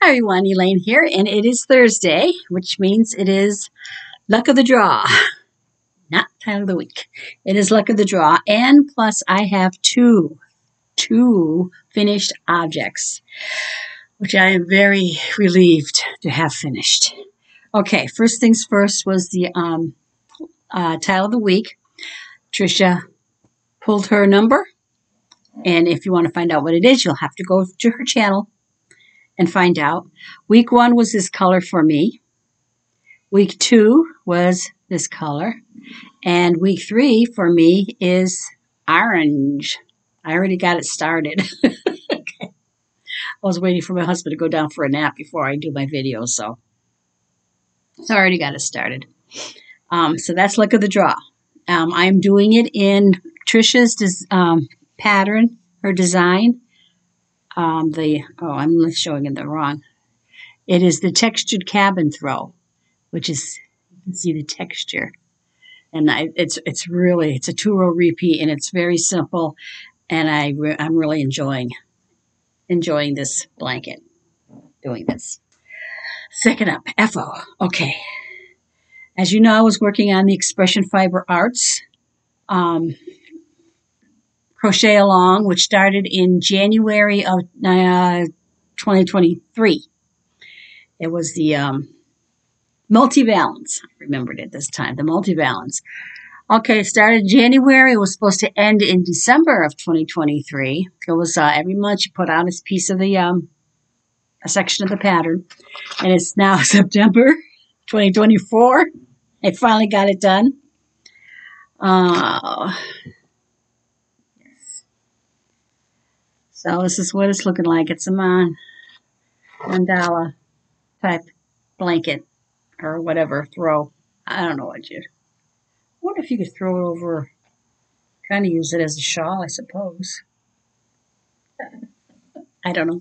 Hi everyone, Elaine here, and it is Thursday, which means it is luck of the draw, not time of the week. It is luck of the draw, and plus I have two finished objects, which I am very relieved to have finished. Okay, first things first was the tile of the week. Trisha pulled her number, and if you want to find out what it is, you'll have to go to her channel and find out. Week 1 was this color for me. Week 2 was this color. And week 3 for me is orange. I already got it started. Okay. I was waiting for my husband to go down for a nap before I do my video, so I already got it started. So that's luck of the draw. I'm doing it in Trisha's pattern, her design. I'm showing it the wrong. It is the textured cabin throw, which is, you can see the texture. And it's a 2-row repeat, and it's very simple, and I'm really enjoying this blanket, doing this. Second up, FO. Okay. As you know, I was working on the Expression Fiber Arts crochet along, which started in January of 2023. It was the multi-valence. I remembered it this time, the multi-valence. Okay, it started in January. It was supposed to end in December of 2023. It was every month you put out a piece of the a section of the pattern, and it's now September 2024. I finally got it done. So this is what it's looking like. It's a mandala type blanket or whatever throw. I don't know what you. I wonder if you could throw it over, kind of use it as a shawl, I suppose. I don't know.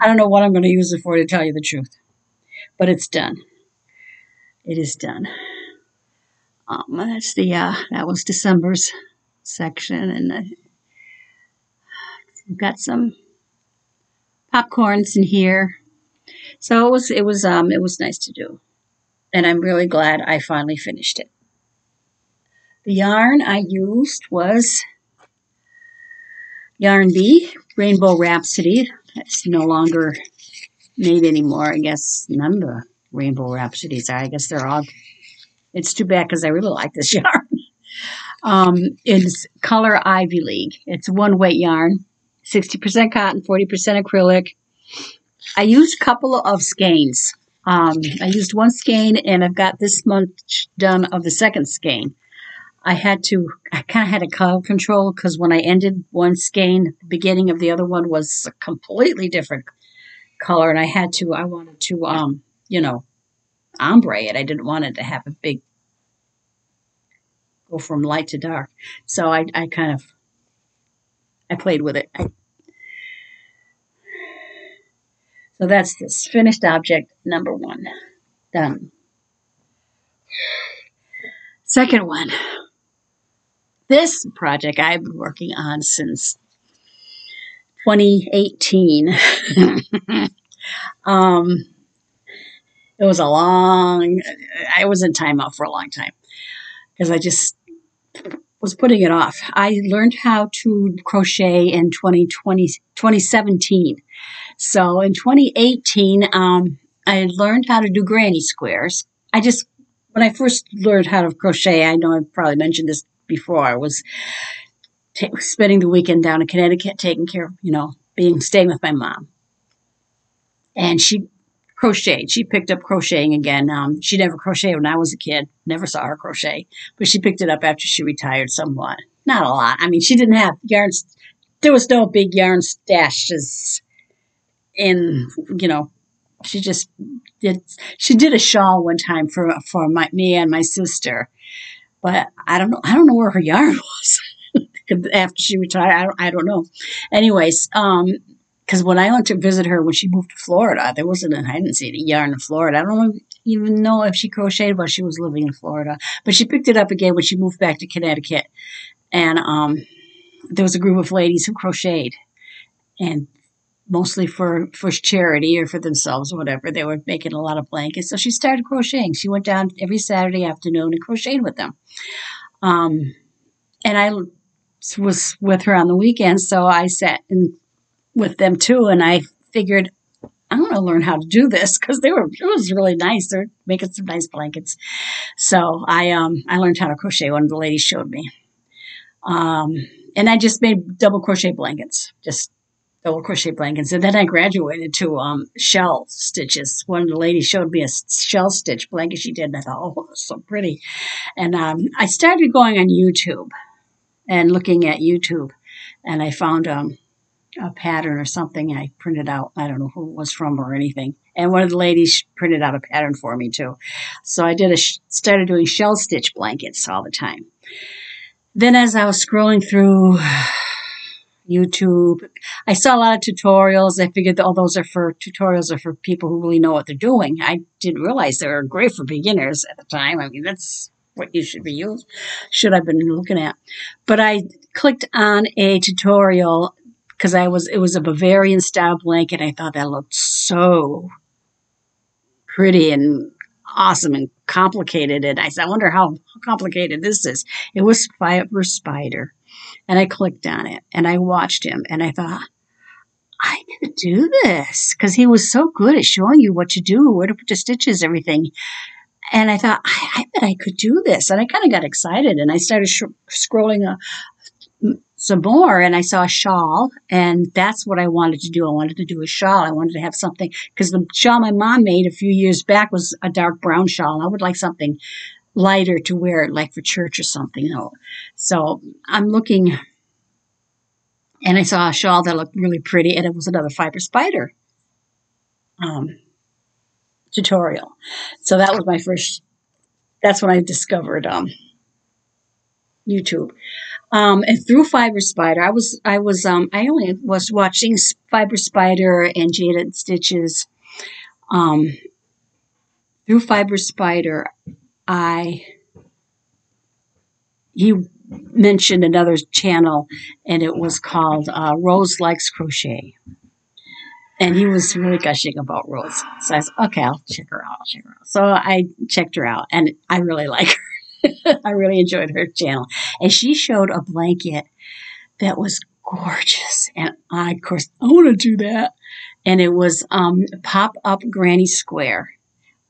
I don't know what I'm going to use it for, to tell you the truth. But it's done. It is done. That's that was December's section, and we've got some popcorns in here. So it was nice to do, and I'm really glad I finally finished it. The yarn I used was Yarn B, Rainbow Rhapsody. That's no longer made anymore. I guess none of the Rainbow Rhapsodies are. I guess they're all. It's too bad because I really like this yarn. It's color Ivy League. It's one weight yarn, 60% cotton, 40% acrylic. I used a couple of skeins. I used one skein, and I've got this much done of the second skein. I kind of had a color control because when I ended one skein, the beginning of the other one was a completely different color, and I wanted to, ombre it. I didn't want it to have a big, go from light to dark. So I played with it. So that's this finished object number 1. Done. Second one. This project I've been working on since 2018. It was I was in timeout for a long time because I just was putting it off. I learned how to crochet in 2017. So in 2018, I learned how to do granny squares. When I first learned how to crochet, I know I've probably mentioned this before, I was spending the weekend down in Connecticut, taking care of, staying with my mom. And she crocheted. She picked up crocheting again. She never crocheted when I was a kid. Never saw her crochet. But she picked it up after she retired somewhat. Not a lot. I mean, she didn't have yarns. There was no big yarn stashes in, she just did. She did a shawl one time for me and my sister. But I don't know where her yarn was after she retired. I don't know. Anyways, because when I went to visit her when she moved to Florida, I didn't see any yarn in Florida. I don't even know if she crocheted while she was living in Florida. But she picked it up again when she moved back to Connecticut. And there was a group of ladies who crocheted. And mostly for charity or for themselves or whatever. They were making a lot of blankets. So she started crocheting. She went down every Saturday afternoon and crocheted with them. And I was with her on the weekends, so I sat with them too, and I figured I'm going to learn how to do this because it was really nice. They're making some nice blankets. So I learned how to crochet. One of the ladies showed me. And I just made double crochet blankets, just double crochet blankets. And then I graduated to shell stitches. One of the ladies showed me a shell stitch blanket she did, and I thought, oh, that's so pretty. And I started going on YouTube and looking at YouTube, and I found a pattern or something I printed out. I don't know who it was from or anything. And one of the ladies printed out a pattern for me too. So I started doing shell stitch blankets all the time. Then as I was scrolling through YouTube, I saw a lot of tutorials. I figured that all those tutorials are for people who really know what they're doing. I didn't realize they were great for beginners at the time. I mean, that's what you should have been looking at. But I clicked on a tutorial because it was a Bavarian style blanket. I thought that looked so pretty and awesome and complicated. And I said, I wonder how complicated this is. It was Fiber Spider. And I clicked on it and I watched him and I thought, I could do this because he was so good at showing you what to do, where to put the stitches, everything. And I thought, I bet I could do this. And I kind of got excited and I started scrolling some more, and I saw a shawl, and that's what I wanted to do. I wanted to do a shawl. I wanted to have something, because the shawl my mom made a few years back was a dark brown shawl. I would like something lighter to wear, like for church or something. So I'm looking, and I saw a shawl that looked really pretty, and it was another Fiber Spider tutorial. So that was my first, that's when I discovered YouTube. And through Fiber Spider, I only was watching Fiber Spider and Jaded Stitches. Through Fiber Spider, he mentioned another channel, and it was called Rose Likes Crochet. And he was really gushing about Rose. So I said, okay, I'll check her out. So I checked her out, and I really like her. I really enjoyed her channel. And she showed a blanket that was gorgeous. And of course, I want to do that. And it was Pop-Up Granny Square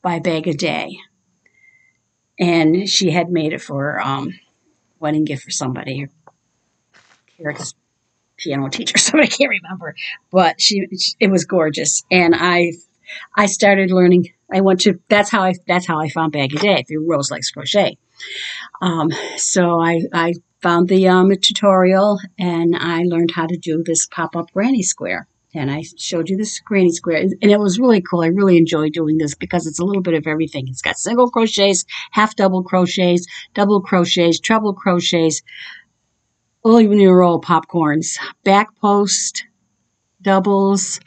by Bag a Day. And she had made it for wedding gift for somebody. Eric's piano teacher, somebody, I can't remember. But it was gorgeous. And I started learning. That's how I found Bag a Day, through Rose Likes Crochet. So I found the tutorial, and I learned how to do this pop-up granny square. And I showed you this granny square, and it was really cool. I really enjoy doing this because it's a little bit of everything. It's got single crochets, half double crochets, double crochets, treble crochets, even your roll popcorns, back post doubles,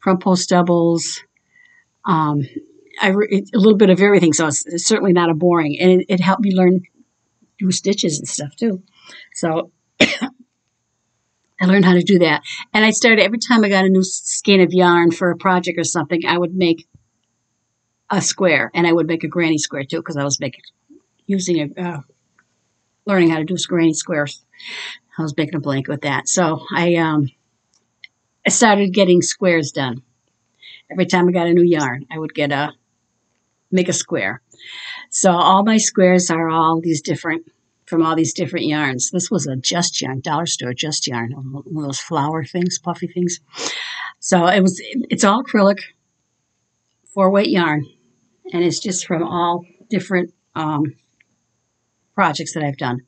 front post doubles, a little bit of everything. So it's certainly not a boring, and it helped me learn do stitches and stuff too. So I learned how to do that. And I started, every time I got a new skein of yarn for a project or something, I would make a square, and I would make a granny square too, because I was learning how to do granny squares. I was making a blanket with that. So I started getting squares done. Every time I got a new yarn, I would make a square. So all my squares are from all these different yarns. This was a Just Yarn, dollar store Just Yarn, one of those flower things, puffy things. So it's all acrylic, 4-weight yarn, and it's just from all different projects that I've done.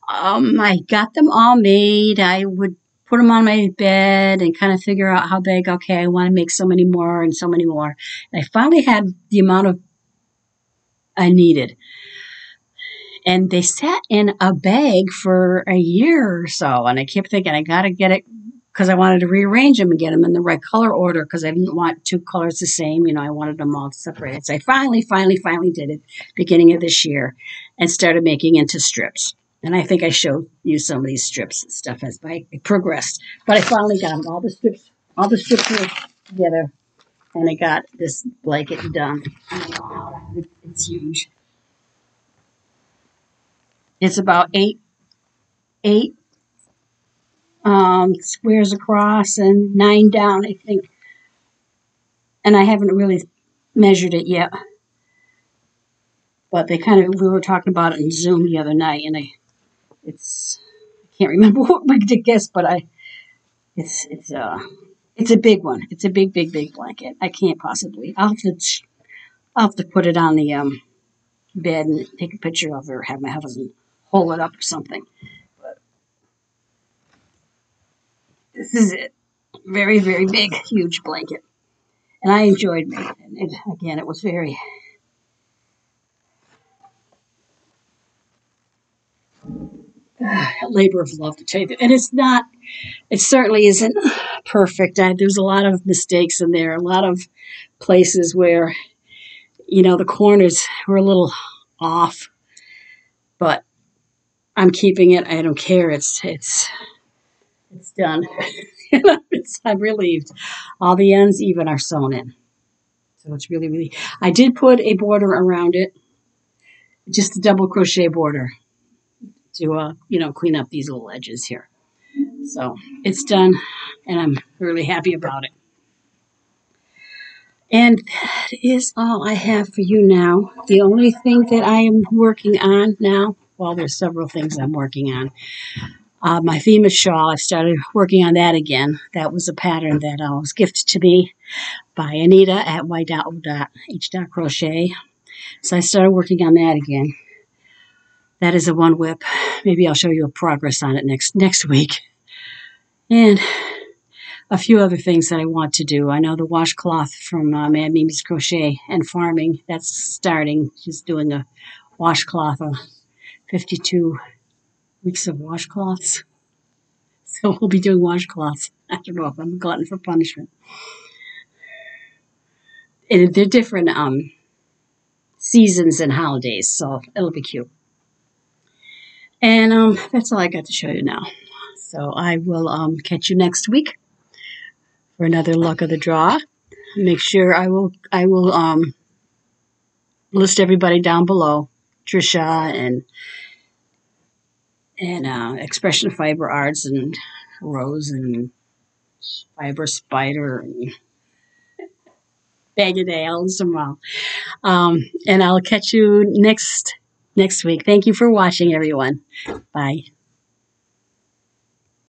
I got them all made. I would put them on my bed and kind of figure out how big. Okay, I want to make so many more and so many more. And I finally had the amount of I needed. And they sat in a bag for a year or so. And I kept thinking, I got to get it, because I wanted to rearrange them and get them in the right color order, because I didn't want 2 colors the same. I wanted them all separated. So I finally did it beginning of this year and started making into strips. And I think I showed you some of these strips and stuff as I progressed. But I finally got them, all the strips all the strips were together, and I got this blanket done. It's huge. It's about eight squares across and 9 down, I think. And I haven't really measured it yet. But we were talking about it in Zoom the other night, and I can't remember what we did guess, but it's a big one. It's a big blanket. I can't possibly. I'll have to put it on the bed and take a picture of it, or have my husband hold it up or something. But this is it. Very big, huge blanket, and I enjoyed making it. Again, it was very. Labor of love, to tell you, and it's not. It certainly isn't perfect. There's a lot of mistakes in there. A lot of places where the corners were a little off, but I'm keeping it. I don't care. It's done. I'm relieved. All the ends even are sewn in, so it's really. I did put a border around it, just a double crochet border to clean up these little edges here. So it's done, and I'm really happy about it. And that is all I have for you now. The only thing that I am working on now, well, there's several things I'm working on. My famous shawl, I've started working on that again. That was a pattern that was gifted to me by Anita at y.o.h.crochet. So I started working on that again. That is a one whip. Maybe I'll show you a progress on it next week. And a few other things that I want to do. I know the washcloth from Mad Mimi's Crochet and Farming, that's starting. She's doing a washcloth, 52 weeks of washcloths. So we'll be doing washcloths. I don't know if I'm a glutton for punishment. And they're different seasons and holidays, so it'll be cute. And that's all I got to show you now. So I will catch you next week for another luck of the draw. Make sure I will list everybody down below. Trisha and Expression Fiber Arts and Rose and Fiber Spider and Bag of Nails and and I'll catch you next week. Thank you for watching, everyone. Bye.